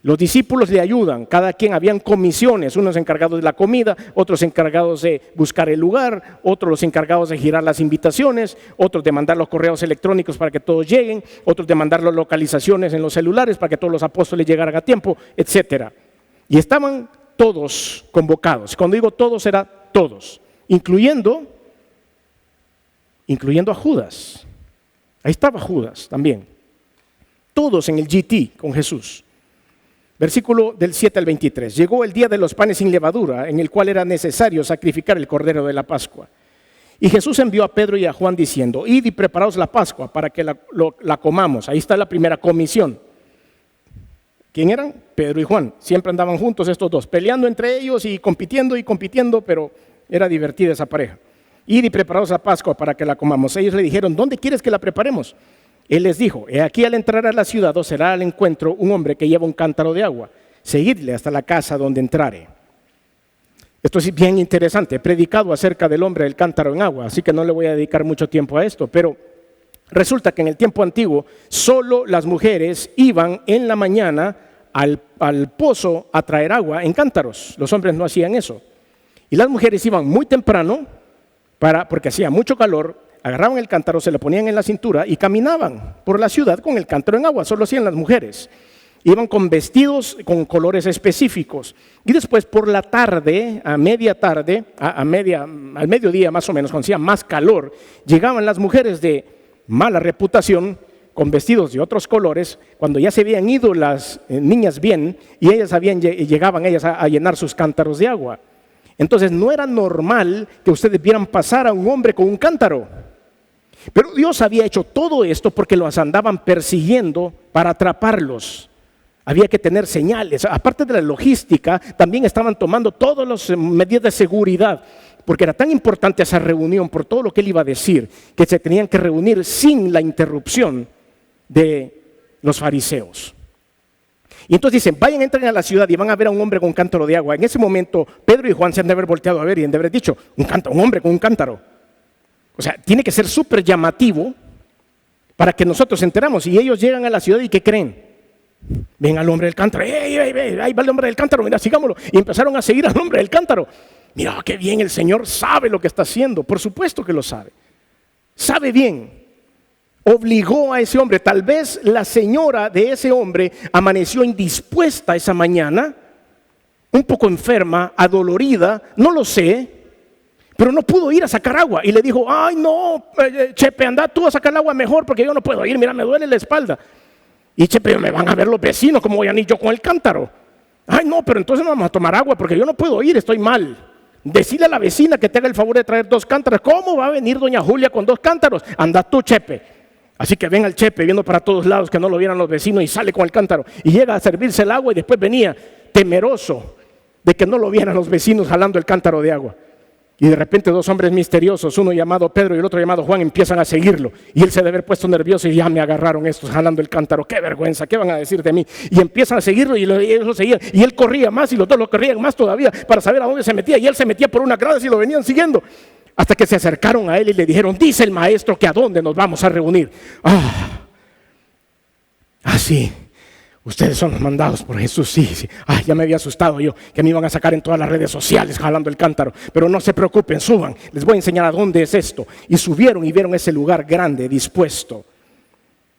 Los discípulos le ayudan, cada quien habían comisiones, unos encargados de la comida, otros encargados de buscar el lugar, otros los encargados de girar las invitaciones, otros de mandar los correos electrónicos para que todos lleguen, otros de mandar las localizaciones en los celulares para que todos los apóstoles llegaran a tiempo, etc. Y estaban todos convocados. Cuando digo todos, era todos, incluyendo a Judas. Ahí estaba Judas también. Todos en el GT con Jesús. Versículo del 7 al 23. Llegó el día de los panes sin levadura, en el cual era necesario sacrificar el cordero de la Pascua. Y Jesús envió a Pedro y a Juan diciendo: id y preparaos la Pascua para que la comamos. Ahí está la primera comisión. ¿Quién eran? Pedro y Juan. Siempre andaban juntos estos dos, peleando entre ellos y compitiendo, pero era divertida esa pareja. Id y preparaos la Pascua para que la comamos. Ellos le dijeron: ¿dónde quieres que la preparemos? Él les dijo: he aquí, al entrar a la ciudad os será al encuentro un hombre que lleva un cántaro de agua. Seguidle hasta la casa donde entrare. Esto es bien interesante. He predicado acerca del hombre del cántaro en agua, así que no le voy a dedicar mucho tiempo a esto, pero resulta que en el tiempo antiguo solo las mujeres iban en la mañana al pozo a traer agua en cántaros. Los hombres no hacían eso. Y las mujeres iban muy temprano, porque hacía mucho calor, agarraban el cántaro, se lo ponían en la cintura y caminaban por la ciudad con el cántaro en agua. Solo hacían las mujeres. Iban con vestidos con colores específicos. Y después por la tarde, al mediodía más o menos, cuando hacía más calor, llegaban las mujeres de mala reputación con vestidos de otros colores, cuando ya se habían ido las niñas bien, y llegaban ellas a llenar sus cántaros de agua. Entonces no era normal que ustedes vieran pasar a un hombre con un cántaro. Pero Dios había hecho todo esto porque los andaban persiguiendo para atraparlos. Había que tener señales. Aparte de la logística, también estaban tomando todas las medidas de seguridad, porque era tan importante esa reunión por todo lo que él iba a decir, que se tenían que reunir sin la interrupción de los fariseos. Y entonces dicen: vayan, entren a la ciudad y van a ver a un hombre con un cántaro de agua. En ese momento Pedro y Juan se han de haber volteado a ver y han de haber dicho: un hombre con un cántaro. O sea, tiene que ser súper llamativo para que nosotros enteramos. Y ellos llegan a la ciudad y ¿qué creen? Ven al hombre del cántaro. ¡Ey, ey, ey! Ahí va el hombre del cántaro, mira, sigámoslo. Y empezaron a seguir al hombre del cántaro. Mira, qué bien, el Señor sabe lo que está haciendo. Por supuesto que lo sabe. Sabe bien. Obligó a ese hombre. Tal vez la señora de ese hombre amaneció indispuesta esa mañana, un poco enferma, adolorida, no lo sé, pero no pudo ir a sacar agua. Y le dijo, ay no, Chepe, anda tú a sacar el agua mejor porque yo no puedo ir, mira, me duele la espalda. Y Chepe, me van a ver los vecinos, ¿cómo voy a ir yo con el cántaro? Ay no, pero entonces no vamos a tomar agua porque yo no puedo ir, estoy mal. Decirle a la vecina que te haga el favor de traer 2 cántaros. ¿Cómo va a venir doña Julia con 2 cántaros? Anda tú, Chepe. Así que ven al Chepe viendo para todos lados que no lo vieran los vecinos y sale con el cántaro. Y llega a servirse el agua y después venía temeroso de que no lo vieran los vecinos jalando el cántaro de agua. Y de repente 2 hombres misteriosos, uno llamado Pedro y el otro llamado Juan, empiezan a seguirlo. Y él se debe haber puesto nervioso y ya me agarraron estos jalando el cántaro. ¡Qué vergüenza! ¿Qué van a decir de mí? Y empiezan a seguirlo y ellos lo seguían. Y él corría más y los dos lo corrían más todavía para saber a dónde se metía. Y él se metía por unas gradas y lo venían siguiendo. Hasta que se acercaron a él y le dijeron, dice el maestro que a dónde nos vamos a reunir. Sí. Ustedes son los mandados por Jesús, sí. Ya me había asustado yo, que me iban a sacar en todas las redes sociales jalando el cántaro. Pero no se preocupen, suban, les voy a enseñar a dónde es esto. Y subieron y vieron ese lugar grande, dispuesto.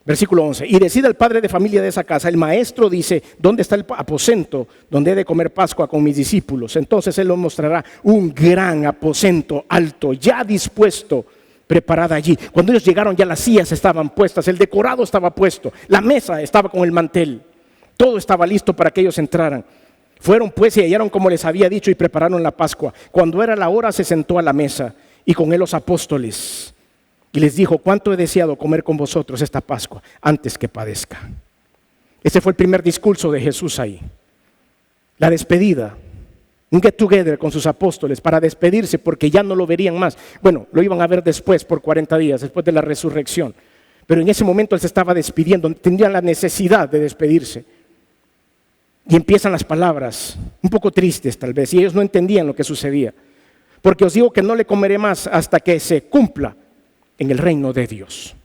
Versículo 11, y decide el padre de familia de esa casa, el maestro dice, ¿dónde está el aposento donde he de comer Pascua con mis discípulos? Entonces él nos mostrará un gran aposento alto, ya dispuesto, preparada allí. Cuando ellos llegaron ya las sillas estaban puestas, el decorado estaba puesto, la mesa estaba con el mantel. Todo estaba listo para que ellos entraran. Fueron pues y hallaron como les había dicho y prepararon la Pascua. Cuando era la hora se sentó a la mesa y con él los apóstoles. Y les dijo, ¿cuánto he deseado comer con vosotros esta Pascua antes que padezca? Ese fue el primer discurso de Jesús ahí. La despedida, un get together con sus apóstoles para despedirse porque ya no lo verían más. Bueno, lo iban a ver después por 40 días, después de la resurrección. Pero en ese momento él se estaba despidiendo, tendrían la necesidad de despedirse. Y empiezan las palabras, un poco tristes tal vez, y ellos no entendían lo que sucedía. Porque os digo que no le comeré más hasta que se cumpla en el reino de Dios.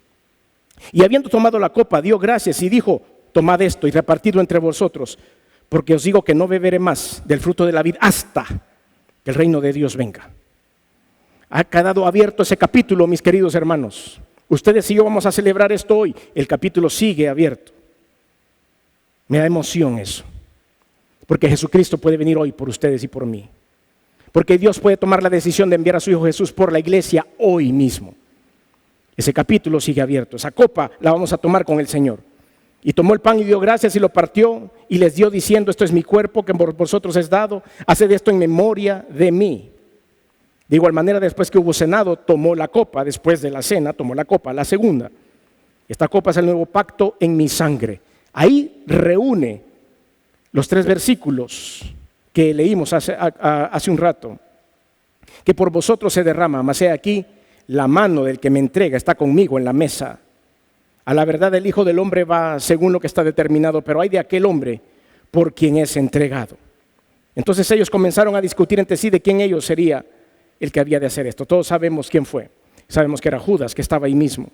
Y habiendo tomado la copa, dio gracias y dijo, tomad esto y repartidlo entre vosotros, porque os digo que no beberé más del fruto de la vid hasta que el reino de Dios venga. Ha quedado abierto ese capítulo, mis queridos hermanos. Ustedes y yo vamos a celebrar esto hoy. El capítulo sigue abierto. Me da emoción eso. Porque Jesucristo puede venir hoy por ustedes y por mí. Porque Dios puede tomar la decisión de enviar a su Hijo Jesús por la iglesia hoy mismo. Ese capítulo sigue abierto. Esa copa la vamos a tomar con el Señor. Y tomó el pan y dio gracias y lo partió y les dio diciendo, esto es mi cuerpo que por vosotros es dado. Haced esto en memoria de mí. De igual manera, después que hubo cenado, tomó la copa. Después de la cena, tomó la copa, la segunda. Esta copa es el nuevo pacto en mi sangre. Ahí reúne los 3 versículos que leímos hace un rato. Que por vosotros se derrama, mas he aquí, la mano del que me entrega está conmigo en la mesa. A la verdad el Hijo del Hombre va según lo que está determinado, pero hay de aquel hombre por quien es entregado. Entonces ellos comenzaron a discutir entre sí de quién ellos sería el que había de hacer esto. Todos sabemos quién fue. Sabemos que era Judas, que estaba ahí mismo.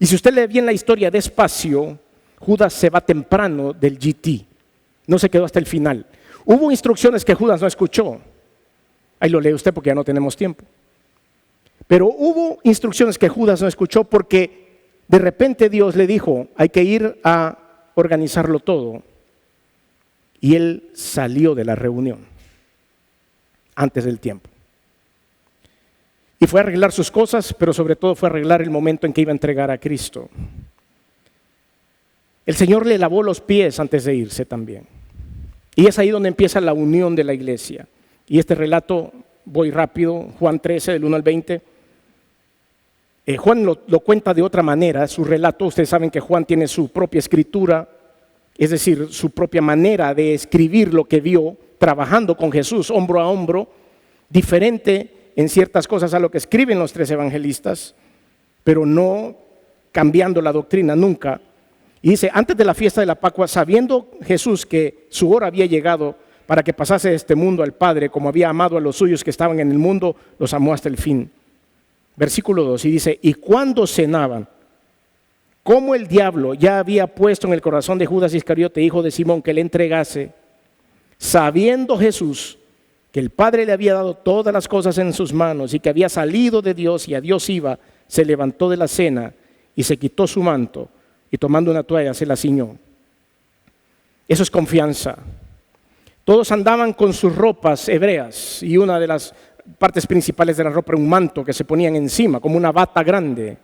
Y si usted lee bien la historia despacio, Judas se va temprano del GT. No se quedó hasta el final. Hubo instrucciones que Judas no escuchó. Ahí lo lee usted porque ya no tenemos tiempo. Pero hubo instrucciones que Judas no escuchó porque de repente Dios le dijo, hay que ir a organizarlo todo. Y él salió de la reunión antes del tiempo. Y fue a arreglar sus cosas, pero sobre todo fue a arreglar el momento en que iba a entregar a Cristo. El Señor le lavó los pies antes de irse también. Y es ahí donde empieza la unión de la iglesia. Y este relato, voy rápido, Juan 13, del 1 al 20. Juan lo cuenta de otra manera, su relato. Ustedes saben que Juan tiene su propia escritura, es decir, su propia manera de escribir lo que vio trabajando con Jesús, hombro a hombro, diferente en ciertas cosas a lo que escriben los 3 evangelistas, pero no cambiando la doctrina nunca. Y dice, antes de la fiesta de la Pascua, sabiendo Jesús que su hora había llegado para que pasase de este mundo al Padre, como había amado a los suyos que estaban en el mundo, los amó hasta el fin. Versículo 2, y dice, y cuando cenaban, cómo el diablo ya había puesto en el corazón de Judas Iscariote, hijo de Simón, que le entregase, sabiendo Jesús que el Padre le había dado todas las cosas en sus manos y que había salido de Dios y a Dios iba, se levantó de la cena y se quitó su manto y tomando una toalla se la ciñó. Eso es confianza. Todos andaban con sus ropas hebreas y una de las partes principales de la ropa era un manto que se ponían encima, como una bata grande.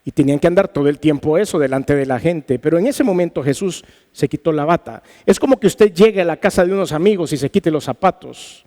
Y tenían que andar todo el tiempo eso delante de la gente. Pero en ese momento Jesús se quitó la bata. Es como que usted llegue a la casa de unos amigos y se quite los zapatos.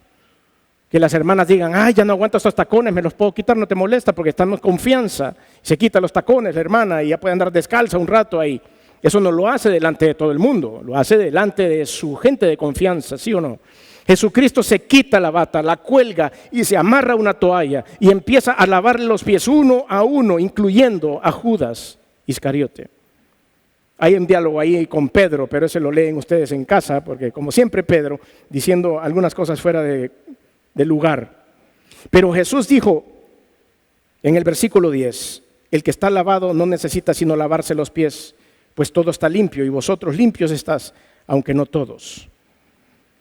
Que las hermanas digan, ay, ya no aguanto estos tacones, me los puedo quitar, no te molesta porque estamos en confianza. Se quita los tacones la hermana y ya puede andar descalza un rato ahí. Eso no lo hace delante de todo el mundo, lo hace delante de su gente de confianza, ¿sí o no? Jesucristo se quita la bata, la cuelga y se amarra una toalla y empieza a lavarle los pies uno a uno, incluyendo a Judas Iscariote. Hay un diálogo ahí con Pedro, pero ese lo leen ustedes en casa, porque como siempre Pedro, diciendo algunas cosas fuera de lugar. Pero Jesús dijo en el versículo 10, el que está lavado no necesita sino lavarse los pies, pues todo está limpio y vosotros limpios estás, aunque no todos.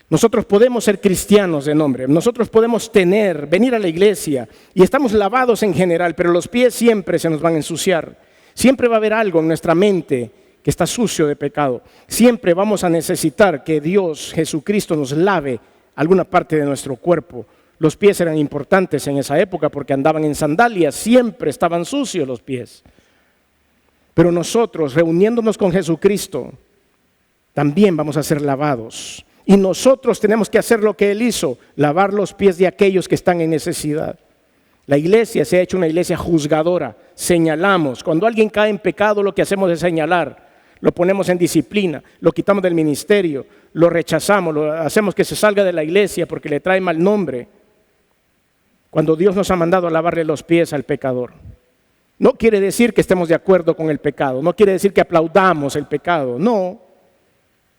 Nosotros podemos ser cristianos de nombre, nosotros podemos venir a la iglesia y estamos lavados en general, pero los pies siempre se nos van a ensuciar. Siempre va a haber algo en nuestra mente que está sucio de pecado. Siempre vamos a necesitar que Dios, Jesucristo, nos lave alguna parte de nuestro cuerpo. Los pies eran importantes en esa época porque andaban en sandalias, siempre estaban sucios los pies. Pero nosotros, reuniéndonos con Jesucristo, también vamos a ser lavados. Y nosotros tenemos que hacer lo que Él hizo, lavar los pies de aquellos que están en necesidad. La iglesia se ha hecho una iglesia juzgadora, señalamos. Cuando alguien cae en pecado, lo que hacemos es señalar, lo ponemos en disciplina, lo quitamos del ministerio, lo rechazamos, lo hacemos que se salga de la iglesia porque le trae mal nombre. Cuando Dios nos ha mandado a lavarle los pies al pecador. No quiere decir que estemos de acuerdo con el pecado, no quiere decir que aplaudamos el pecado, no.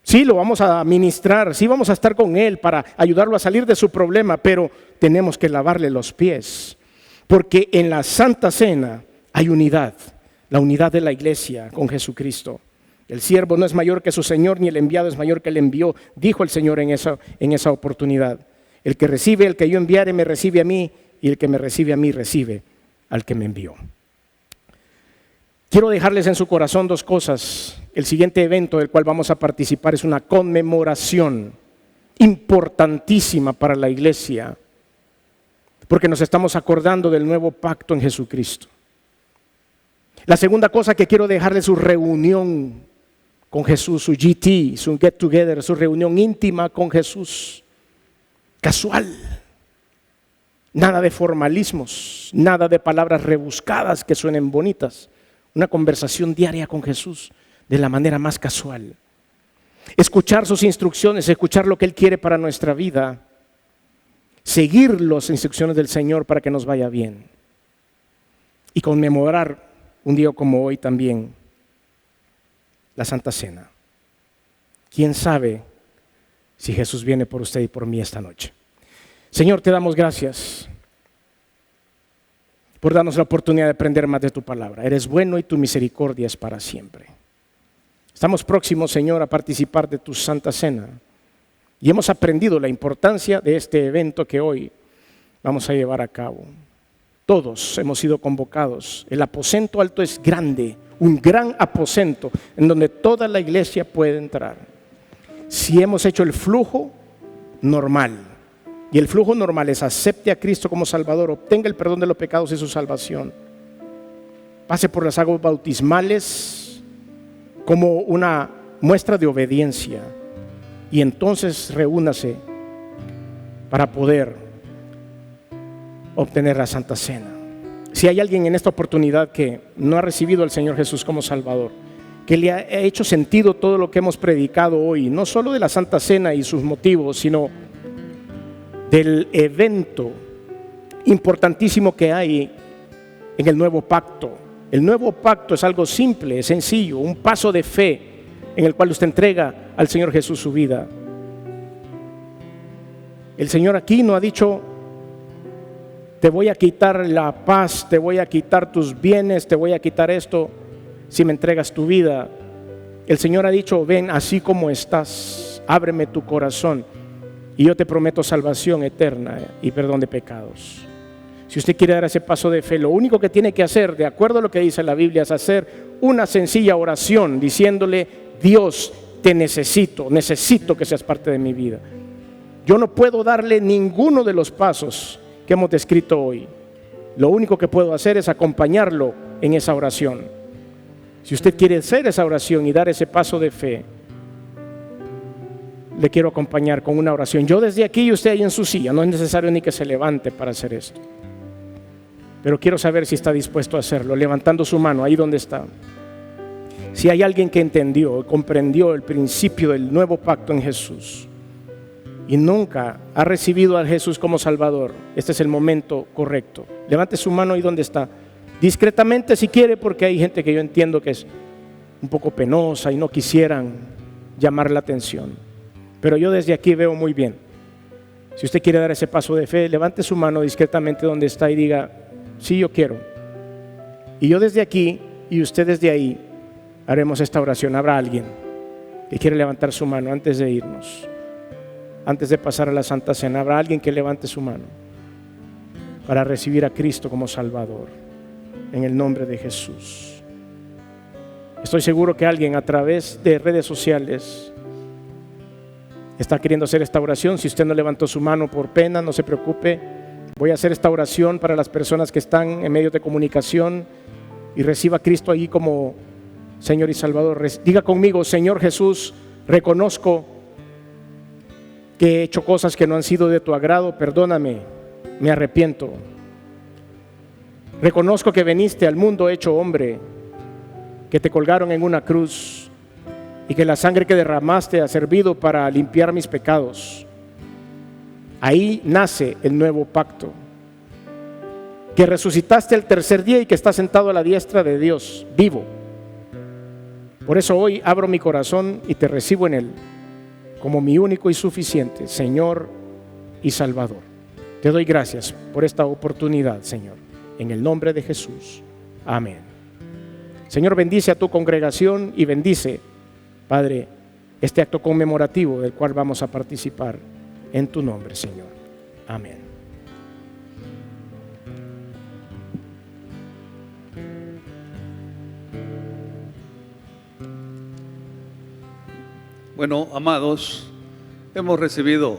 Sí, lo vamos a ministrar, sí vamos a estar con Él para ayudarlo a salir de su problema, pero tenemos que lavarle los pies. Porque en la Santa Cena hay unidad, la unidad de la iglesia con Jesucristo. El siervo no es mayor que su Señor, ni el enviado es mayor que el envió, dijo el Señor en esa oportunidad. El que recibe, el que yo enviare, me recibe a mí, y el que me recibe a mí, recibe al que me envió. Quiero dejarles en su corazón dos cosas. El siguiente evento del cual vamos a participar es una conmemoración importantísima para la iglesia, porque nos estamos acordando del nuevo pacto en Jesucristo. La segunda cosa que quiero dejarles, su reunión con Jesús, su GT, su get together, su reunión íntima con Jesús, casual. Nada de formalismos, nada de palabras rebuscadas que suenen bonitas. Una conversación diaria con Jesús de la manera más casual. Escuchar sus instrucciones, escuchar lo que Él quiere para nuestra vida. Seguir las instrucciones del Señor para que nos vaya bien. Y conmemorar un día como hoy también la Santa Cena. ¿Quién sabe si Jesús viene por usted y por mí esta noche? Señor, te damos gracias por darnos la oportunidad de aprender más de tu palabra. Eres bueno y tu misericordia es para siempre. Estamos próximos, Señor, a participar de tu Santa Cena y hemos aprendido la importancia de este evento que hoy vamos a llevar a cabo. Todos hemos sido convocados. El aposento alto es grande, un gran aposento en donde toda la iglesia puede entrar. Si hemos hecho el flujo normal, y el flujo normal es acepte a Cristo como Salvador, obtenga el perdón de los pecados y su salvación. Pase por las aguas bautismales como una muestra de obediencia y entonces reúnase para poder obtener la Santa Cena. Si hay alguien en esta oportunidad que no ha recibido al Señor Jesús como Salvador, que le ha hecho sentido todo lo que hemos predicado hoy, no solo de la Santa Cena y sus motivos, sino del evento importantísimo que hay en el nuevo pacto. El nuevo pacto es algo simple, es sencillo, un paso de fe en el cual usted entrega al Señor Jesús su vida. El Señor aquí no ha dicho, te voy a quitar la paz, te voy a quitar tus bienes, te voy a quitar esto, si me entregas tu vida. El Señor ha dicho, ven así como estás, ábreme tu corazón y yo te prometo salvación eterna y perdón de pecados. Si usted quiere dar ese paso de fe, lo único que tiene que hacer, de acuerdo a lo que dice la Biblia, es hacer una sencilla oración diciéndole: Dios, te necesito que seas parte de mi vida. Yo no puedo darle ninguno de los pasos que hemos descrito hoy. Lo único que puedo hacer es acompañarlo en esa oración. Si usted quiere hacer esa oración y dar ese paso de fe, le quiero acompañar con una oración. Yo desde aquí y usted ahí en su silla, no es necesario ni que se levante para hacer esto. Pero quiero saber si está dispuesto a hacerlo, levantando su mano ahí donde está. Si hay alguien que entendió, comprendió el principio del nuevo pacto en Jesús y nunca ha recibido a Jesús como Salvador, este es el momento correcto. Levante su mano ahí donde está, discretamente si quiere, porque hay gente que yo entiendo que es un poco penosa y no quisieran llamar la atención. Pero yo desde aquí veo muy bien. Si usted quiere dar ese paso de fe, levante su mano discretamente donde está y diga: sí, yo quiero. Y yo desde aquí y usted desde ahí haremos esta oración. Habrá alguien que quiere levantar su mano antes de irnos, antes de pasar a la Santa Cena. Habrá alguien que levante su mano para recibir a Cristo como Salvador, en el nombre de Jesús. Estoy seguro que alguien a través de redes sociales está queriendo hacer esta oración. Si usted no levantó su mano por pena, no se preocupe. Voy a hacer esta oración para las personas que están en medios de comunicación y reciba a Cristo allí como Señor y Salvador. Diga conmigo: Señor Jesús, reconozco que he hecho cosas que no han sido de tu agrado, perdóname, me arrepiento. Reconozco que viniste al mundo hecho hombre, que te colgaron en una cruz y que la sangre que derramaste ha servido para limpiar mis pecados. Ahí nace el nuevo pacto, que resucitaste el tercer día y que estás sentado a la diestra de Dios vivo. Por eso hoy abro mi corazón y te recibo en él como mi único y suficiente Señor y Salvador. Te doy gracias por esta oportunidad, Señor, en el nombre de Jesús. Amén. Señor, bendice a tu congregación y bendice, Padre, este acto conmemorativo del cual vamos a participar en tu nombre, Señor. Amén. Bueno, amados, hemos recibido